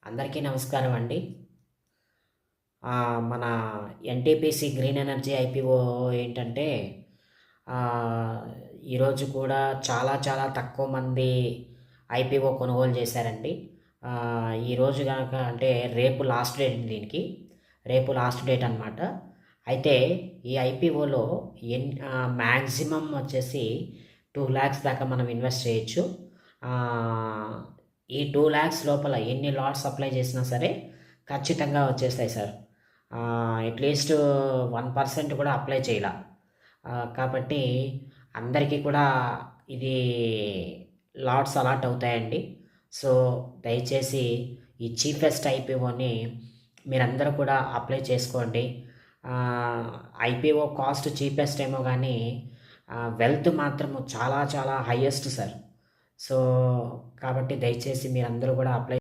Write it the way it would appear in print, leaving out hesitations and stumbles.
అందరికీ నమస్కారం అండి. మన ఎన్టీపీసీ గ్రీన్ ఎనర్జీ ఐపీఓ ఏంటంటే ఆహ్, ఈరోజు కూడా చాలా చాలా తక్కువ మంది ఐపీఓ కొనుగోలు చేశారండి. ఈరోజు గనక అంటే రేపు లాస్ట్ డేట్ దీనికి. రేపు లాస్ట్ డేట్ అనమాట. అయితే ఈ ఐపీఓలో మ్యాక్సిమం వచ్చేసి 2,00,000 దాకా మనం ఇన్వెస్ట్ చేయొచ్చు. ఆహ్, ఈ 2,00,000 లోపల ఎన్ని లాట్స్ అప్లై చేసినా సరే ఖచ్చితంగా వచ్చేస్తాయి సార్. అట్‌లీస్ట్ 1% కూడా అప్లై చేయలా. కాబట్టి అందరికీ కూడా ఇది లాట్స్ అలాట్ అవుతాయండి. సో, దయచేసి ఈ చీపెస్ట్ ఐపీఓని మీరందరూ కూడా అప్లై చేసుకోండి. ఐపీఓ కాస్ట్ చీపెస్ట్ ఏమో గానీ వెల్త్ మాత్రము చాలా చాలా హైయెస్ట్ సార్. సో, కాబట్టి దయచేసి మీరందరూ కూడా అప్లై